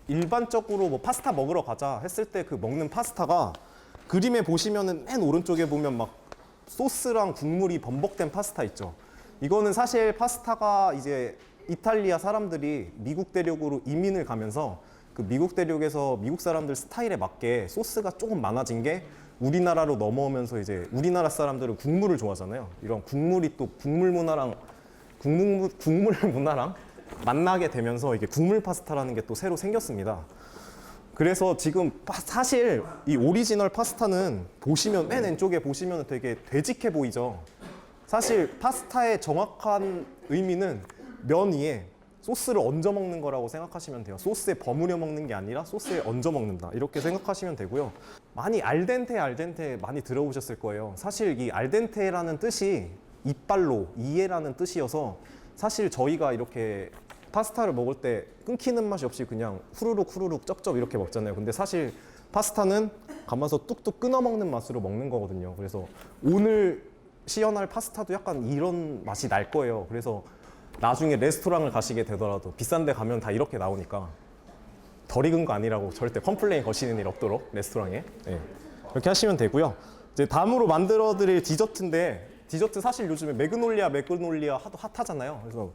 일반적으로 뭐 파스타 먹으러 가자 했을 때 그 먹는 파스타가 그림에 보시면은 맨 오른쪽에 보면 막 소스랑 국물이 범벅된 파스타 있죠. 이거는 사실 파스타가 이제 이탈리아 사람들이 미국 대륙으로 이민을 가면서 그 미국 대륙에서 미국 사람들 스타일에 맞게 소스가 조금 많아진 게 우리나라로 넘어오면서 이제 우리나라 사람들은 국물을 좋아하잖아요. 이런 국물이 또 국물 문화랑 만나게 되면서 이게 국물 파스타라는 게 또 새로 생겼습니다. 그래서 지금 사실 이 오리지널 파스타는 보시면 맨 왼쪽에 보시면 되게 되직해 보이죠. 사실 파스타의 정확한 의미는 면 위에 소스를 얹어 먹는 거라고 생각하시면 돼요. 소스에 버무려 먹는 게 아니라 소스에 얹어 먹는다. 이렇게 생각하시면 되고요. 많이 알덴테 많이 들어보셨을 거예요. 사실 이 알덴테라는 뜻이 이빨로 이해라는 뜻이어서 사실 저희가 이렇게 파스타를 먹을 때 끊기는 맛이 없이 그냥 후루룩 쩝쩝 이렇게 먹잖아요. 근데 사실 파스타는 감아서 뚝뚝 끊어 먹는 맛으로 먹는 거거든요. 그래서 오늘 시연할 파스타도 약간 이런 맛이 날 거예요. 그래서 나중에 레스토랑을 가시게 되더라도 비싼 데 가면 다 이렇게 나오니까 덜 익은 거 아니라고 절대 컴플레인 거시는 일 없도록 레스토랑에. 네. 이렇게 하시면 되고요. 이제 다음으로 만들어 드릴 디저트인데, 디저트 사실 요즘에 매그놀리아 하도 핫하잖아요. 그래서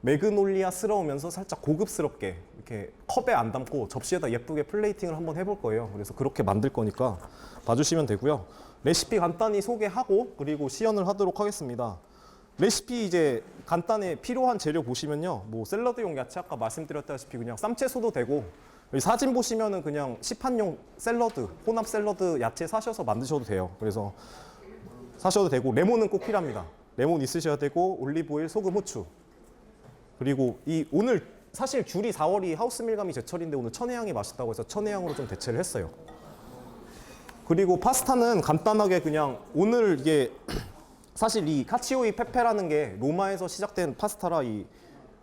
매그놀리아스러우면서 살짝 고급스럽게 이렇게 컵에 안 담고 접시에다 예쁘게 플레이팅을 한번 해볼 거예요. 그래서 그렇게 만들 거니까 봐주시면 되고요. 레시피 간단히 소개하고 그리고 시연을 하도록 하겠습니다. 레시피 이제 간단히 필요한 재료 보시면요. 뭐 샐러드용 야채 아까 말씀드렸다시피 그냥 쌈채소도 되고, 여기 사진 보시면은 그냥 시판용 샐러드, 혼합 샐러드 야채 사셔서 만드셔도 돼요. 그래서 사셔도 되고, 레몬은 꼭 필요합니다. 레몬 있으셔야 되고, 올리브오일, 소금, 후추. 그리고 이 오늘 사실 귤이 4월이 하우스 밀감이 제철인데 오늘 천혜향이 맛있다고 해서 천혜향으로 좀 대체를 했어요. 그리고 파스타는 간단하게 그냥 오늘 이게 사실 이 카치오이 페페라는 게 로마에서 시작된 파스타라, 이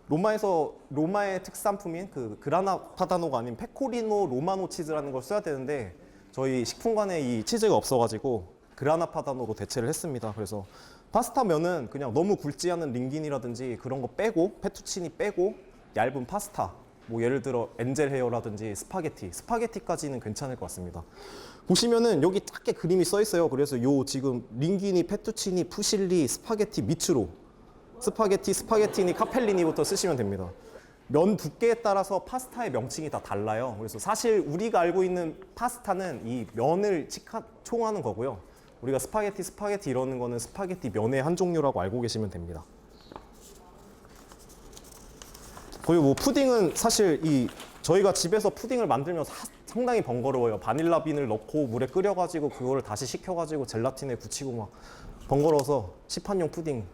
로마의 특산품인 그 그라나 파다노가 아닌 페코리노 로마노 치즈라는 걸 써야 되는데 저희 식품관에 이 치즈가 없어가지고 그라나 파다노로 대체를 했습니다. 그래서 파스타 면은 그냥 너무 굵지 않은 링긴이라든지 그런 거 빼고, 페투치니 빼고 얇은 파스타, 뭐 예를 들어 엔젤 헤어라든지 스파게티까지는 괜찮을 것 같습니다. 보시면은 여기 작게 그림이 써 있어요. 그래서 요 지금 링기니, 페투치니, 푸실리, 스파게티, 미츠로, 스파게티니, 카펠리니부터 쓰시면 됩니다. 면 두께에 따라서 파스타의 명칭이 다 달라요. 그래서 사실 우리가 알고 있는 파스타는 이 면을 총하는 거고요. 우리가 스파게티 이러는 거는 스파게티 면의 한 종류라고 알고 계시면 됩니다. 그리고 뭐 푸딩은 사실 저희가 집에서 푸딩을 만들면 상당히 번거로워요. 바닐라 빈을 넣고 물에 끓여가지고 그거를 다시 식혀가지고 젤라틴에 붙이고 막 번거로워서 시판용 푸딩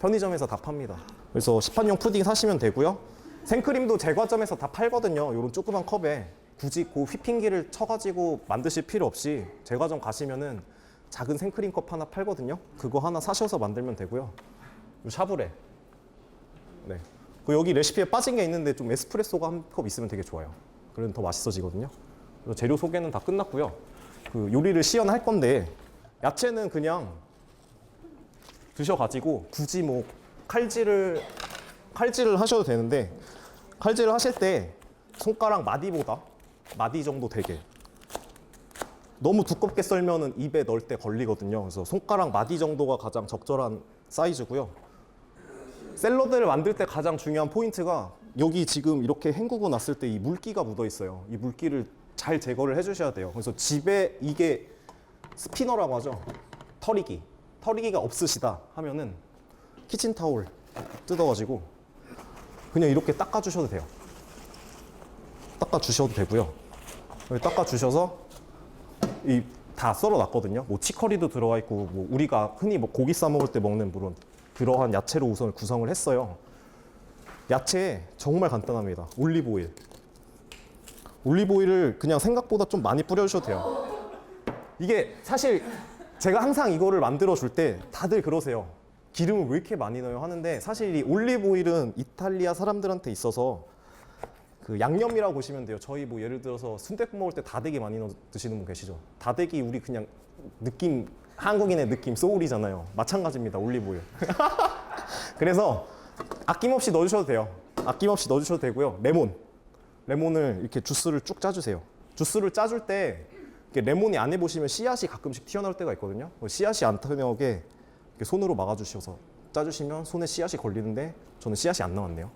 편의점에서 다 팝니다. 그래서 시판용 푸딩 사시면 되고요. 생크림도 제과점에서 다 팔거든요. 이런 조그만 컵에 굳이 그 휘핑기를 쳐가지고 만드실 필요 없이 제과점 가시면은 작은 생크림 컵 하나 팔거든요. 그거 하나 사셔서 만들면 되고요. 샤브레. 네. 그 여기 레시피에 빠진 게 있는데 좀 에스프레소가 한 컵 있으면 되게 좋아요. 그러면 더 맛있어지거든요. 그래서 재료 소개는 다 끝났고요. 그 요리를 시연할 건데 야채는 그냥 드셔가지고 굳이 뭐 칼질을 하셔도 되는데, 칼질을 하실 때 손가락 마디 정도 되게, 너무 두껍게 썰면은 입에 넣을 때 걸리거든요. 그래서 손가락 마디 정도가 가장 적절한 사이즈고요. 샐러드를 만들 때 가장 중요한 포인트가 여기 지금 이렇게 헹구고 났을 때 이 물기가 묻어 있어요. 이 물기를 잘 제거를 해주셔야 돼요. 그래서 집에 이게 스피너라고 하죠. 털이기가 없으시다 하면은 키친타올 뜯어가지고 그냥 이렇게 닦아주셔도 돼요. 닦아주셔도 되고요. 닦아주셔서 다 썰어놨거든요. 뭐 치커리도 들어가 있고, 뭐 우리가 흔히 뭐 고기 싸 먹을 때 먹는 물론 그러한 야채로 우선 구성을 했어요. 야채 정말 간단합니다. 올리브오일을 그냥 생각보다 좀 많이 뿌려주셔도 돼요. 이게 사실 제가 항상 이거를 만들어 줄 때 다들 그러세요. 기름을 왜 이렇게 많이 넣어요 하는데, 사실 이 올리브오일은 이탈리아 사람들한테 있어서 그 양념이라고 보시면 돼요. 저희 뭐 예를 들어서 순댓국 먹을 때 다대기 많이 넣어 드시는 분 계시죠? 다대기 우리 그냥 느낌, 한국인의 느낌 소울이잖아요. 마찬가지입니다. 올리브오일. 그래서 아낌없이 넣어주셔도 돼요. 아낌없이 넣어주셔도 되고요. 레몬. 레몬을 이렇게 주스를 쭉 짜주세요. 주스를 짜줄 때 레몬이 안에 보시면 씨앗이 가끔씩 튀어나올 때가 있거든요. 씨앗이 안 튀어나오게 이렇게 손으로 막아주셔서 짜주시면 손에 씨앗이 걸리는데 저는 씨앗이 안 나왔네요.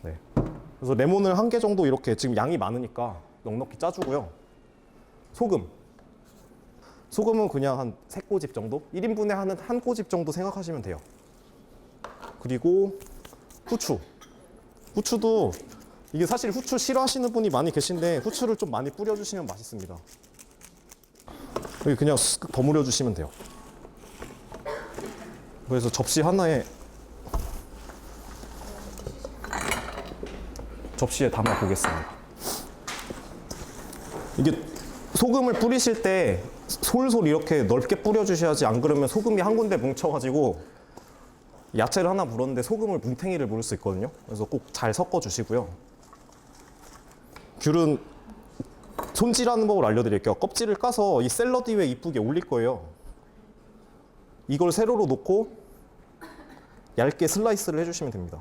네. 그래서 레몬을 1개 정도 이렇게 지금 양이 많으니까 넉넉히 짜주고요. 소금은 그냥 한 3꼬집 정도? 1인분에 하는 한 꼬집 정도 생각하시면 돼요. 그리고 후추도 이게 사실 후추 싫어하시는 분이 많이 계신데 후추를 좀 많이 뿌려주시면 맛있습니다. 여기 그냥 쓱 버무려 주시면 돼요. 그래서 접시 하나에 접시에 담아 보겠습니다. 이게 소금을 뿌리실 때 솔솔 이렇게 넓게 뿌려주셔야지, 안 그러면 소금이 한 군데 뭉쳐가지고 야채를 하나 물었는데 소금을 뭉탱이를 물을 수 있거든요. 그래서 꼭 잘 섞어 주시고요. 귤은 손질하는 법을 알려드릴게요. 껍질을 까서 이 샐러드 위에 이쁘게 올릴 거예요. 이걸 세로로 놓고 얇게 슬라이스를 해주시면 됩니다.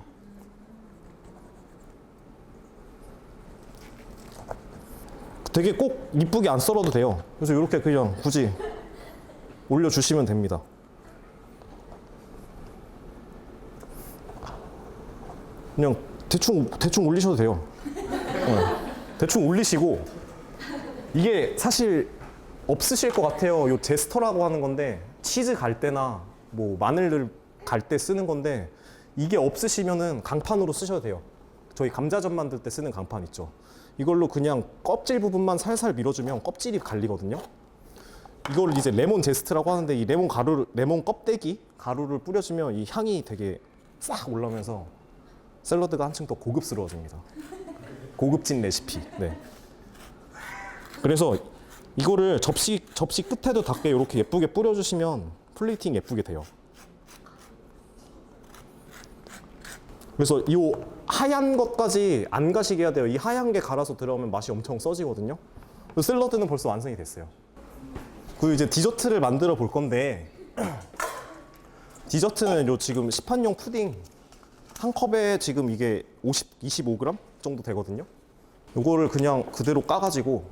되게 꼭 이쁘게 안 썰어도 돼요. 그래서 이렇게 그냥 굳이 올려주시면 됩니다. 그냥 대충 올리셔도 돼요. 대충 올리시고, 이게 사실 없으실 것 같아요. 요 제스터라고 하는 건데 치즈 갈 때나 뭐 마늘을 갈 때 쓰는 건데, 이게 없으시면은 강판으로 쓰셔도 돼요. 저희 감자전 만들 때 쓰는 강판 있죠. 이걸로 그냥 껍질 부분만 살살 밀어주면 껍질이 갈리거든요. 이걸 이제 레몬 제스트라고 하는데, 이 레몬 껍데기 가루를 뿌려주면 이 향이 되게 싹 올라오면서 샐러드가 한층 더 고급스러워집니다. 고급진 레시피. 네. 그래서 이거를 접시 끝에도 닿게 이렇게 예쁘게 뿌려주시면 플레이팅 예쁘게 돼요. 그래서 이 하얀 것까지 안 가시게 해야 돼요. 이 하얀 게 갈아서 들어오면 맛이 엄청 써지거든요. 샐러드는 벌써 완성이 됐어요. 그리고 이제 디저트를 만들어 볼 건데, 디저트는 요 지금 시판용 푸딩 한 컵에 지금 이게 25g 정도 되거든요. 요거를 그냥 그대로 까가지고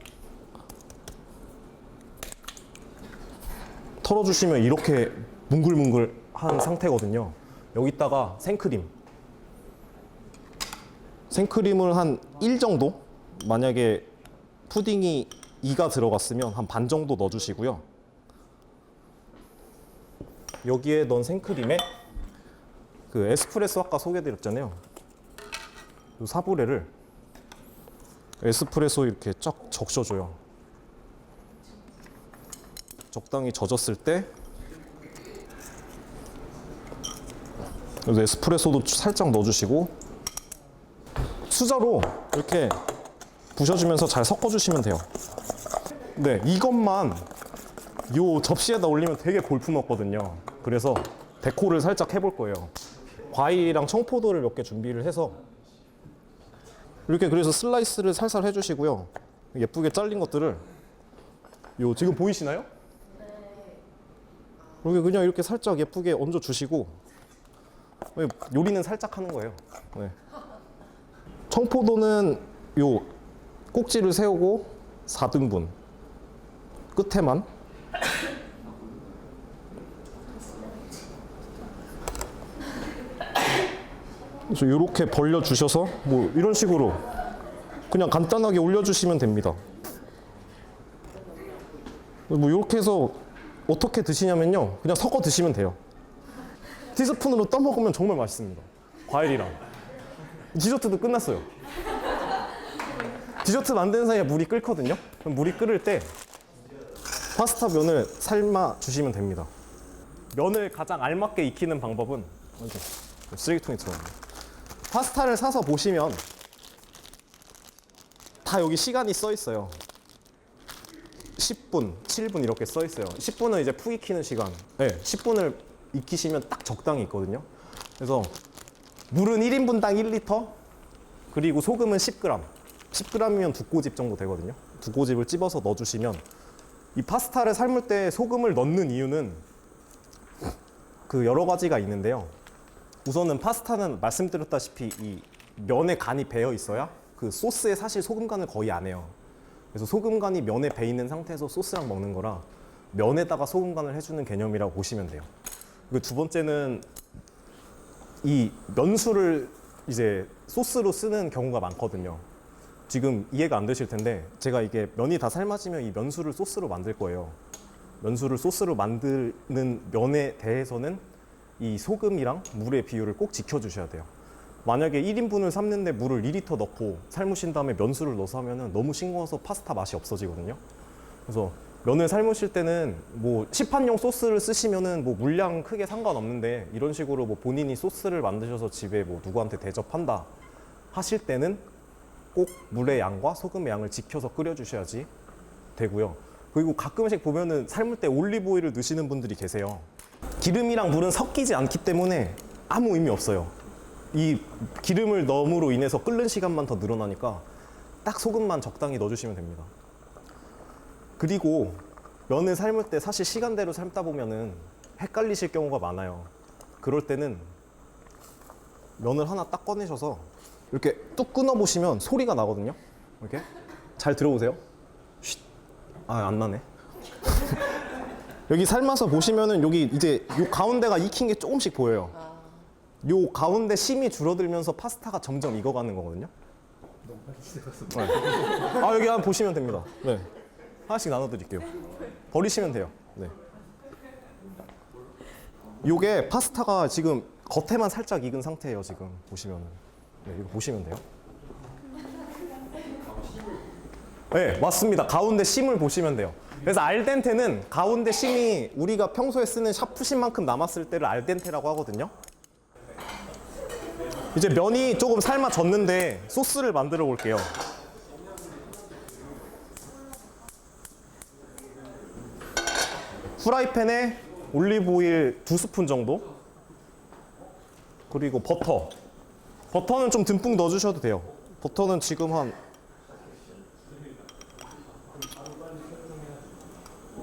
털어주시면 이렇게 뭉글뭉글한 상태거든요. 여기다가 생크림을 한 1 정도, 만약에 푸딩이 2가 들어갔으면 한 반 정도 넣어주시고요. 여기에 넣은 생크림에 그 에스프레소 아까 소개드렸잖아요. 이 사브레를 에스프레소 이렇게 쫙 적셔줘요. 적당히 젖었을 때 에스프레소도 살짝 넣어주시고, 수저로 이렇게 부셔주면서 잘 섞어주시면 돼요. 네, 이것만 이 접시에다 올리면 되게 볼품없거든요. 그래서 데코를 살짝 해볼 거예요. 과일이랑 청포도를 몇 개 준비를 해서 이렇게, 그래서 슬라이스를 살살 해주시고요. 예쁘게 잘린 것들을 지금 보이시나요? 여기 그냥 이렇게 살짝 예쁘게 얹어 주시고, 요리는 살짝 하는 거예요. 네. 청포도는 요 꼭지를 세우고 4등분 끝에만, 그래서 이렇게 벌려 주셔서 뭐 이런 식으로 그냥 간단하게 올려주시면 됩니다. 뭐 이렇게 해서 어떻게 드시냐면요, 그냥 섞어 드시면 돼요. 티스푼으로 떠먹으면 정말 맛있습니다. 과일이랑. 디저트도 끝났어요. 디저트 만드는 사이에 물이 끓거든요. 그럼 물이 끓을 때 파스타 면을 삶아 주시면 됩니다. 면을 가장 알맞게 익히는 방법은 쓰레기통에 들어갑니다. 파스타를 사서 보시면 다 여기 시간이 써 있어요. 10분, 7분 이렇게 써 있어요. 10분은 이제 푹 익히는 시간. 네, 10분을 익히시면 딱 적당히 있거든요. 그래서 물은 1인분당 1리터, 그리고 소금은 10g. 10g이면 2꼬집 정도 되거든요. 2꼬집을 찝어서 넣어주시면, 이 파스타를 삶을 때 소금을 넣는 이유는 그 여러 가지가 있는데요. 우선은 파스타는 말씀드렸다시피 이 면에 간이 배어 있어야 그 소스에 사실 소금간을 거의 안 해요. 그래서 소금간이 면에 배 있는 상태에서 소스랑 먹는 거라 면에다가 소금간을 해주는 개념이라고 보시면 돼요. 그리고 두 번째는 이 면수를 이제 소스로 쓰는 경우가 많거든요. 지금 이해가 안 되실 텐데 제가 이게 면이 다 삶아지면 이 면수를 소스로 만들 거예요. 면수를 소스로 만드는 면에 대해서는 이 소금이랑 물의 비율을 꼭 지켜주셔야 돼요. 만약에 1인분을 삶는데 물을 2리터 넣고 삶으신 다음에 면수를 넣어서 하면은 너무 싱거워서 파스타 맛이 없어지거든요. 그래서 면을 삶으실 때는 뭐 시판용 소스를 쓰시면은 뭐 물량 크게 상관없는데 이런 식으로 뭐 본인이 소스를 만드셔서 집에 뭐 누구한테 대접한다 하실 때는 꼭 물의 양과 소금의 양을 지켜서 끓여주셔야지 되고요. 그리고 가끔씩 보면은 삶을 때 올리브 오일을 넣으시는 분들이 계세요. 기름이랑 물은 섞이지 않기 때문에 아무 의미 없어요. 이 기름을 넣음으로 인해서 끓는 시간만 더 늘어나니까 딱 소금만 적당히 넣어주시면 됩니다. 그리고 면을 삶을 때 사실 시간대로 삶다 보면은 헷갈리실 경우가 많아요. 그럴 때는 면을 하나 딱 꺼내셔서 이렇게 뚝 끊어 보시면 소리가 나거든요. 이렇게 잘 들어보세요. 아, 안 나네. 여기 삶아서 보시면은 여기 이제 요 가운데가 익힌 게 조금씩 보여요. 요 가운데 심이 줄어들면서 파스타가 점점 익어가는 거거든요. 네. 아, 여기 한번 보시면 됩니다. 네. 하나씩 나눠드릴게요. 버리시면 돼요. 네. 요게 파스타가 지금 겉에만 살짝 익은 상태예요. 지금 보시면은. 네, 이거 보시면 돼요. 네, 맞습니다. 가운데 심을 보시면 돼요. 그래서 알덴테는 가운데 심이 우리가 평소에 쓰는 샤프심만큼 남았을 때를 알덴테라고 하거든요. 이제 면이 조금 삶아졌는데 소스를 만들어 볼게요. 프라이팬에 올리브 오일 2스푼 정도, 그리고 버터는 좀 듬뿍 넣어주셔도 돼요. 버터는 지금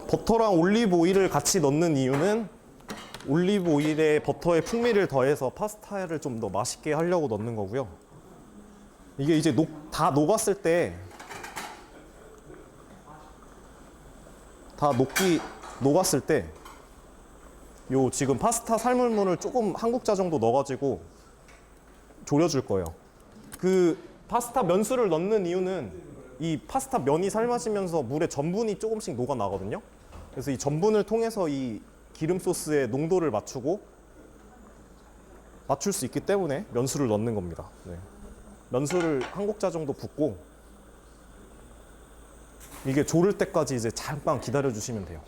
버터랑 올리브 오일을 같이 넣는 이유는 올리브 오일에 버터의 풍미를 더해서 파스타를 좀 더 맛있게 하려고 넣는 거고요. 이게 이제 다 녹았을 때 녹았을 때 요 지금 파스타 삶은 물을 조금 한 국자 정도 넣어가지고 졸여줄 거예요. 그 파스타 면수를 넣는 이유는 이 파스타 면이 삶아지면서 물에 전분이 조금씩 녹아나거든요. 그래서 이 전분을 통해서 이 기름 소스의 농도를 맞출 수 있기 때문에 면수를 넣는 겁니다. 네. 면수를 한 국자 정도 붓고 이게 졸을 때까지 이제 잠깐 기다려 주시면 돼요.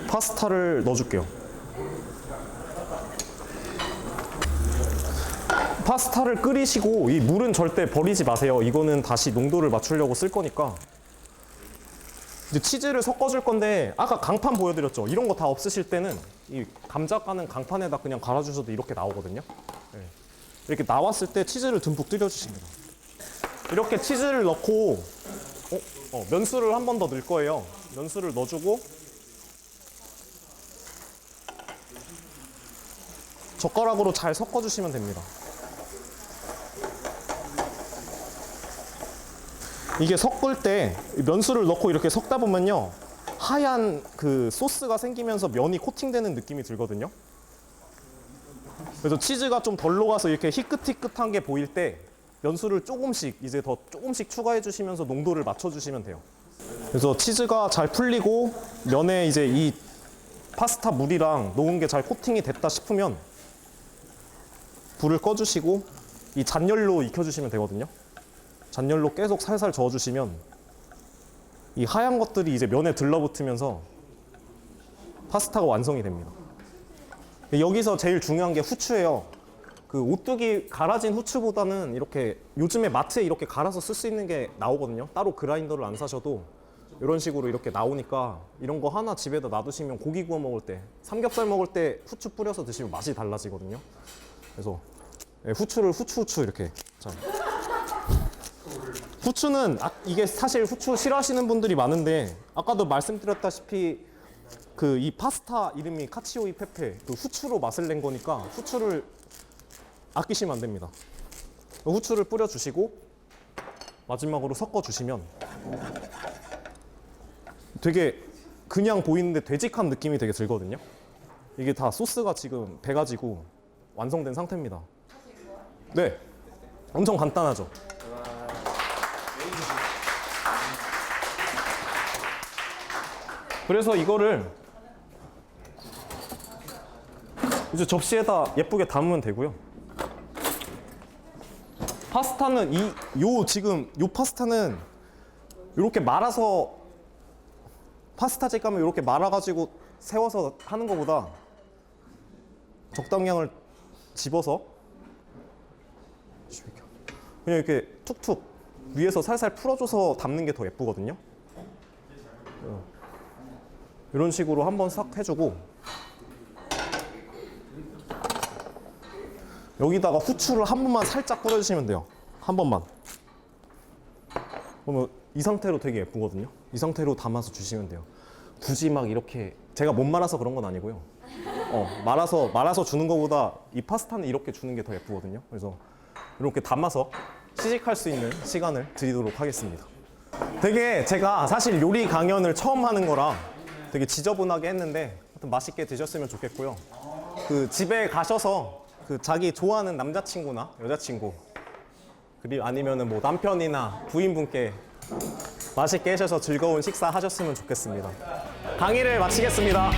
파스타를 넣어줄게요. 파스타를 끓이시고 이 물은 절대 버리지 마세요. 이거는 다시 농도를 맞추려고 쓸 거니까. 이제 치즈를 섞어줄 건데 아까 강판 보여드렸죠. 이런 거 다 없으실 때는 이 감자 까는 강판에다 그냥 갈아주셔도 이렇게 나오거든요. 네. 이렇게 나왔을 때 치즈를 듬뿍 뿌려주십니다. 이렇게 치즈를 넣고 면수를 한 번 더 넣을 거예요. 면수를 넣어주고 젓가락으로 잘 섞어주시면 됩니다. 이게 섞을 때 면수를 넣고 이렇게 섞다 보면요, 하얀 그 소스가 생기면서 면이 코팅되는 느낌이 들거든요. 그래서 치즈가 좀 덜 녹아서 이렇게 희끗희끗한 게 보일 때 면수를 조금씩 추가해 주시면서 농도를 맞춰 주시면 돼요. 그래서 치즈가 잘 풀리고 면에 이제 이 파스타 물이랑 녹은 게 잘 코팅이 됐다 싶으면 불을 꺼주시고 이 잔열로 익혀주시면 되거든요. 잔열로 계속 살살 저어주시면 이 하얀 것들이 이제 면에 들러붙으면서 파스타가 완성이 됩니다. 여기서 제일 중요한 게 후추예요. 그 오뚜기 갈아진 후추보다는 이렇게 요즘에 마트에 이렇게 갈아서 쓸 수 있는 게 나오거든요. 따로 그라인더를 안 사셔도 이런 식으로 이렇게 나오니까 이런 거 하나 집에다 놔두시면 고기 구워 먹을 때, 삼겹살 먹을 때 후추 뿌려서 드시면 맛이 달라지거든요. 그래서 후추 이렇게. 자. 후추는 이게 사실 후추 싫어하시는 분들이 많은데 아까도 말씀드렸다시피 그 이 파스타 이름이 카치오 이 페페, 그 후추로 맛을 낸 거니까 후추를 아끼시면 안 됩니다. 후추를 뿌려주시고 마지막으로 섞어주시면 되게 그냥 보이는데 되직한 느낌이 되게 들거든요. 이게 다 소스가 지금 배가지고 완성된 상태입니다. 네, 엄청 간단하죠. 그래서 이거를 이제 접시에다 예쁘게 담으면 되고요. 파스타는 지금 요 파스타는 이렇게 말아서 파스타집 가면 이렇게 말아가지고 세워서 하는 것보다 적당량을 집어서 그냥 이렇게 툭툭 위에서 살살 풀어줘서 담는 게 더 예쁘거든요. 이런 식으로 한번 싹 해주고 여기다가 후추를 한 번만 살짝 뿌려주시면 돼요. 한 번만. 그러면 이 상태로 되게 예쁘거든요. 이 상태로 담아서 주시면 돼요. 굳이 막 이렇게 제가 못 말아서 그런 건 아니고요. 말아서 주는 것보다 이 파스타는 이렇게 주는 게 더 예쁘거든요. 그래서 이렇게 담아서 시식할 수 있는 시간을 드리도록 하겠습니다. 되게 제가 사실 요리 강연을 처음 하는 거라 되게 지저분하게 했는데 하여튼 맛있게 드셨으면 좋겠고요. 그 집에 가셔서 그 자기 좋아하는 남자친구나 여자친구 그리고 아니면은 뭐 남편이나 부인분께 맛있게 해셔서 즐거운 식사 하셨으면 좋겠습니다. 강의를 마치겠습니다.